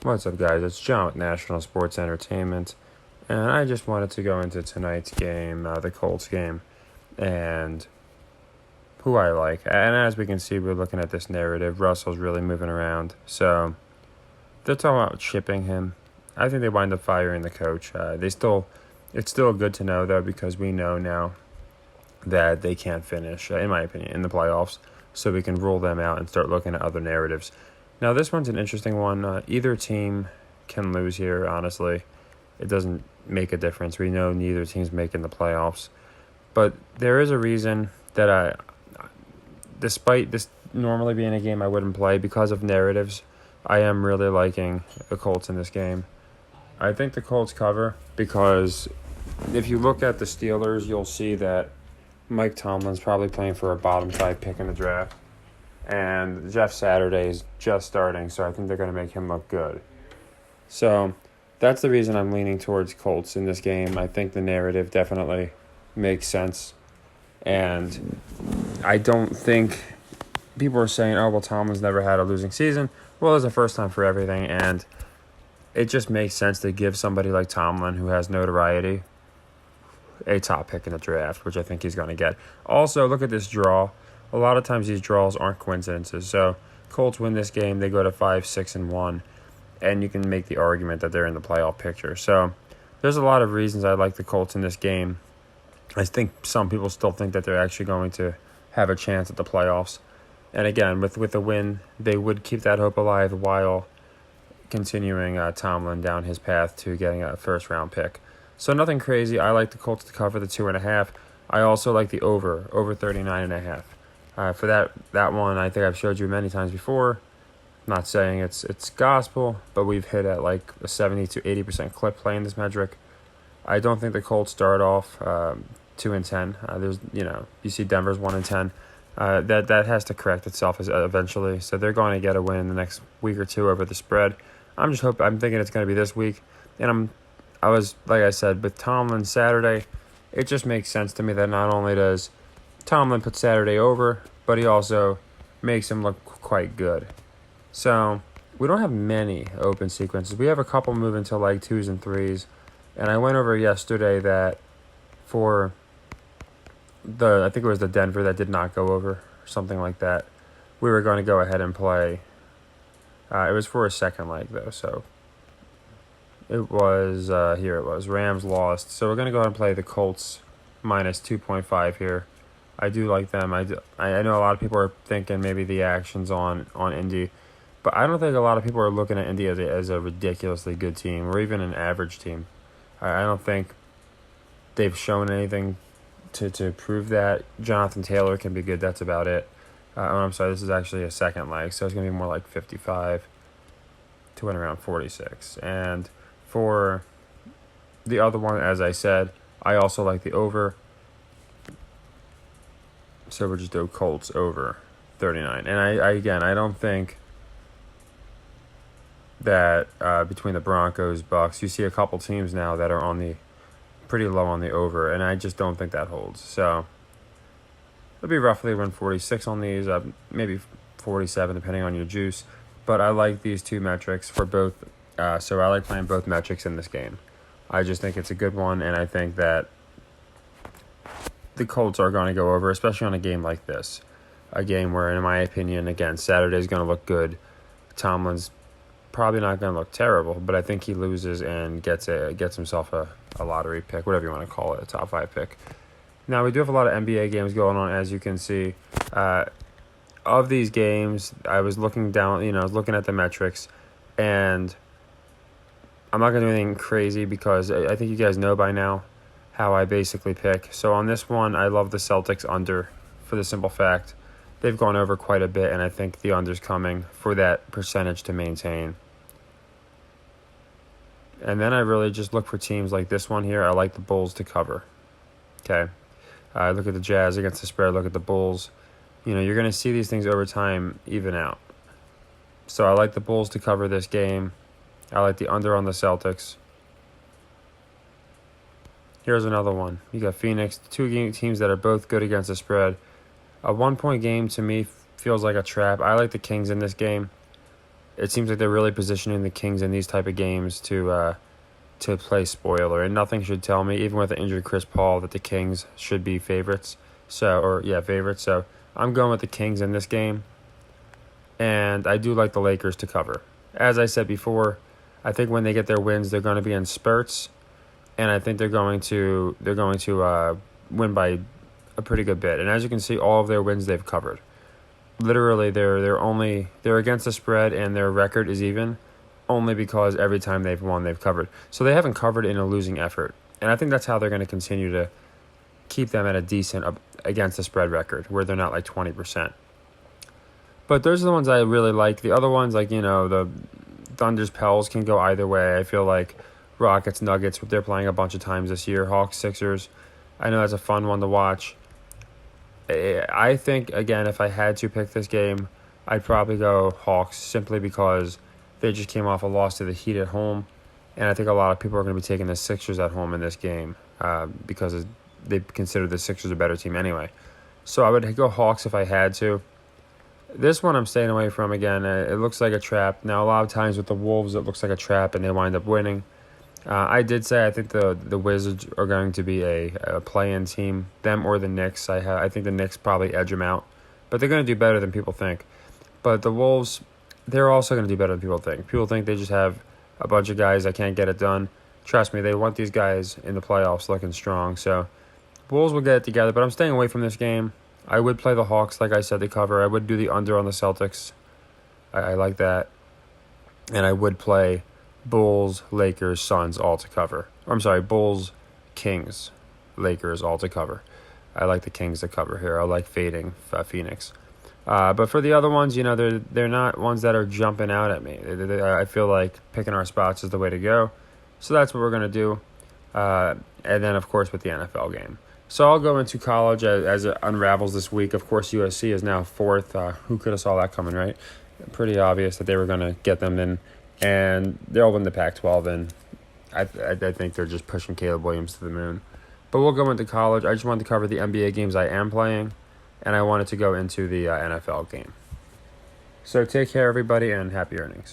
What's up, guys? It's John with National Sports Entertainment, and I just wanted to go into tonight's game, the Colts game, and who I like. And as we can see, we're looking at this narrative. Russell's really moving around, so they're talking about shipping him. I think they wind up firing the coach. It's still good to know though, because we know now that they can't finish, in my opinion, in the playoffs. So we can rule them out and start looking at other narratives. Now, this one's an interesting one. Either team can lose here, honestly. It doesn't make a difference. We know neither team's making the playoffs. But there is a reason that despite this normally being a game I wouldn't play because of narratives, I am really liking the Colts in this game. I think the Colts cover because if you look at the Steelers, you'll see that Mike Tomlin's probably playing for a bottom 5 pick in the draft. And Jeff Saturday is just starting, so I think they're going to make him look good. So that's the reason I'm leaning towards Colts in this game. I think the narrative definitely makes sense. And I don't think people are saying, oh, well, Tomlin's never had a losing season. Well, it's a first time for everything, and it just makes sense to give somebody like Tomlin, who has notoriety, a top pick in the draft, which I think he's going to get. Also, look at this draw. A lot of times these draws aren't coincidences. So Colts win this game, they go to 5-6-1, and you can make the argument that they're in the playoff picture. So there's a lot of reasons I like the Colts in this game. I think some people still think that they're actually going to have a chance at the playoffs. And again, with the win, they would keep that hope alive while continuing Tomlin down his path to getting a first-round pick. So nothing crazy. I like the Colts to cover the 2.5. I also like the over 39.5. For that one, I think I've showed you many times before. I'm not saying it's gospel, but we've hit at like a 70 to 80% clip playing this metric. I don't think the Colts start off 2-10. There's you see Denver's 1-10. That has to correct itself eventually. So they're going to get a win in the next week or two over the spread. I'm thinking it's going to be this week, and I was like I said, with Tomlin Saturday, it just makes sense to me that not only does Tomlin put Saturday over, but he also makes him look quite good. So we don't have many open sequences. We have a couple moving to like 2s and 3s. And I went over yesterday that for I think it was the Denver that did not go over, or something like that. We were going to go ahead and play. It was for a second leg though, so it was here. It was Rams lost, so we're going to go ahead and play the Colts minus 2.5 here. I do like them. I know a lot of people are thinking maybe the action's on Indy, but I don't think a lot of people are looking at Indy as a ridiculously good team or even an average team. I don't think they've shown anything to prove that. Jonathan Taylor can be good. That's about it. I'm sorry, this is actually a second leg, so it's going to be more like 55 to win around 46. And for the other one, as I said, I also like the over. So we'll just do Colts over 39. And I don't think that between the Broncos, Bucks, you see a couple teams now that are pretty low on the over, and I just don't think that holds. So it'll be roughly around 46 on these, maybe 47 depending on your juice. But I like these two metrics for both. So I like playing both metrics in this game. I just think it's a good one, and I think that the Colts are going to go over, especially on a game like this. A game where, in my opinion, again, Saturday's going to look good. Tomlin's probably not going to look terrible, but I think he loses and gets himself a lottery pick, whatever you want to call it, a top 5 pick. Now, we do have a lot of NBA games going on, as you can see. Of these games, I was looking down, I was looking at the metrics, and I'm not going to do anything crazy because I think you guys know by now how I basically pick. So on this one, I love the Celtics under for the simple fact they've gone over quite a bit, and I think the under's coming for that percentage to maintain. And then I really just look for teams like this one here. I like the Bulls to cover. Okay. Look at the Jazz against the spread. Look at the Bulls. You're going to see these things over time even out. So I like the Bulls to cover this game. I like the under on the Celtics. Here's another one. You got Phoenix, two teams that are both good against the spread. A 1-point game to me feels like a trap. I like the Kings in this game. it seems like they're really positioning the Kings in these type of games to play spoiler, and nothing should tell me, even with the injured Chris Paul, that the Kings should be favorites. Favorites. So I'm going with the Kings in this game, and I do like the Lakers to cover. As I said before, I think when they get their wins, they're going to be in spurts, and I think they're going to win by a pretty good bit. And as you can see, all of their wins they've covered. Literally, they're against the spread, and their record is even, only because every time they've won, they've covered. So they haven't covered in a losing effort, and I think that's how they're going to continue to keep them at a decent against the spread record, where they're not like 20%. But those are the ones I really like. The other ones, like, the Thunder's Pels can go either way. I feel like Rockets Nuggets, they're playing a bunch of times this year. Hawks Sixers, I know that's a fun one to watch. I think, again, if I had to pick this game, I'd probably go Hawks, simply because they just came off a loss to the Heat at home, and I think a lot of people are going to be taking the Sixers at home in this game because they consider the Sixers a better team anyway. So I would go Hawks if I had to. This one I'm staying away from again. It looks like a trap. Now, a lot of times with the Wolves, it looks like a trap, and they wind up winning. I did say I think the Wizards are going to be a play-in team, them or the Knicks. I think the Knicks probably edge them out, but they're going to do better than people think. But the Wolves, they're also going to do better than people think. People think they just have a bunch of guys that can't get it done. Trust me, they want these guys in the playoffs looking strong. So Wolves will get it together, but I'm staying away from this game. I would play the Hawks, like I said, to cover. I would do the under on the Celtics. I like that. And I would play Bulls, Lakers, Suns all to cover. Bulls, Kings, Lakers all to cover. I like the Kings to cover here. I like fading Phoenix. But for the other ones, they're not ones that are jumping out at me. I feel like picking our spots is the way to go. So that's what we're going to do. And then, of course, with the NFL game. So I'll go into college as it unravels this week. Of course, USC is now fourth. Who could have saw that coming, right? Pretty obvious that they were going to get them in. And they'll win the Pac-12, and I think they're just pushing Caleb Williams to the moon. But we'll go into college. I just wanted to cover the NBA games I am playing, and I wanted to go into the NFL game. So take care, everybody, and happy earnings.